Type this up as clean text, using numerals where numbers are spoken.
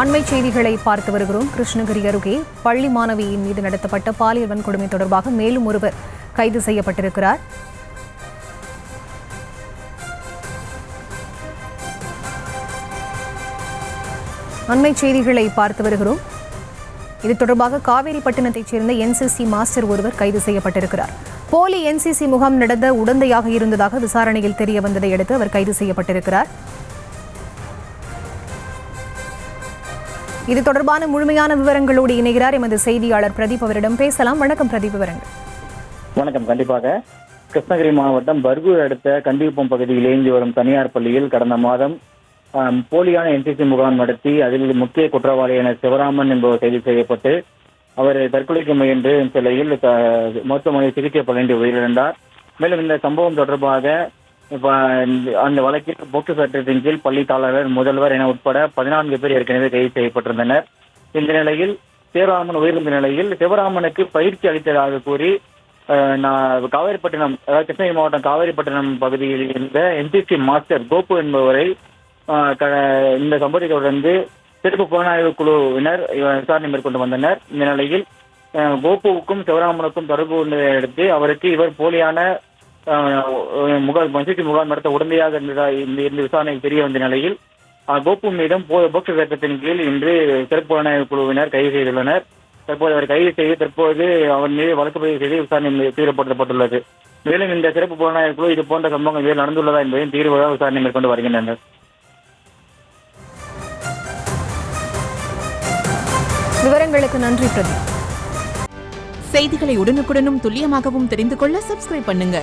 அண்மை செய்திகளை பார்த்து வருகிறோம். கிருஷ்ணகிரி அருகே பள்ளி மாணவியின் மீது நடத்தப்பட்ட பாலியல் வன்கொடுமை தொடர்பாக மேலும் ஒருவர் கைது செய்யப்பட்டிருக்கிறார். அண்மை செய்திகளை பார்த்து வருகிறோம். இது தொடர்பாக காவேரிப்பட்டினத்தைச் சேர்ந்த என்சிசி மாஸ்டர் ஒருவர் கைது செய்யப்பட்டிருக்கிறார். போலி என்சிசி முகாம் நடந்த உடந்தையாக இருந்ததாக விசாரணையில் தெரிய வந்ததை அடுத்து அவர் கைது செய்யப்பட்டிருக்கிறார். இது தொடர்பான முழுமையான விவரங்களோடு இணைகிறார் எமது செய்தியாளர் பிரதீப். அவரிடம் பேசலாம். வணக்கம் பிரதீப், விவரங்கள். வணக்கம். கண்டிப்பாக கிருஷ்ணகிரி மாவட்டம் பர்கூர் அடுத்த கண்டிகுப்பம் பகுதியில் இயங்கி வரும் தனியார் பள்ளியில் கடந்த மாதம் போலியான என்சிசி முகாம் நடத்தி அதில் முக்கிய குற்றவாளியான சிவராமன் என்பவர் கைது செய்யப்பட்டு அவர் தற்கொலைக்கு முயன்று சிலையில் மருத்துவமனையில் சிகிச்சை பலனின்றி உயிரிழந்தார். மேலும் இந்த சம்பவம் தொடர்பாக அந்த வழக்கில் போக்கு சட்டத்தின் கீழ் பள்ளி தாளர், முதல்வர் என உட்பட 14 பேர் ஏற்கனவே கைது செய்யப்பட்டிருந்தனர். இந்த நிலையில் சிவராமன் உயிரிழந்த நிலையில் சிவராமனுக்கு பயிற்சி அளித்ததாக கூறி காவேரிப்பட்டினம், அதாவது கிருஷ்ணகிரி மாவட்டம் காவேரிப்பட்டினம் பகுதியில் இருந்த என்சிசி மாஸ்டர் கோபு என்பவரை இந்த சம்பவத்தை தொடர்ந்து சிறப்பு புலனாய்வு குழுவினர் விசாரணை மேற்கொண்டு வந்தனர். இந்த நிலையில் கோபுவுக்கும் சிவராமனுக்கும் தொடர்பு உள்ளதை அடுத்து அவருக்கு இவர் போலியான என்சிசி முகாம் நடத்த உடந்தையாக இருந்த விசாரணையில் தெரிய வந்த நிலையில் கோபு மீதும் போக்சோ சட்டத்தின் கீழ் இன்று சிறப்பு புலனாய்வு குழுவினர் கைது செய்துள்ளனர். தற்போது அவர் கைது செய்து தற்போது அவர் மீது வழக்கு பதிவு செய்து விசாரணை தீவிரப்படுத்தப்பட்டுள்ளது. மேலும் இந்த சிறப்பு புலனாய்வு குழு இது போன்ற சம்பவங்கள் நடந்துள்ளதா என்பதையும் தீவிரமாக விசாரணை மேற்கொண்டு வருகின்றனர். விவரங்களுக்கு நன்றி பிரதீப். செய்திகளை உடனுக்குடனும் துல்லியமாகவும் தெரிந்து கொள்ள சப்ஸ்கிரைப் பண்ணுங்க.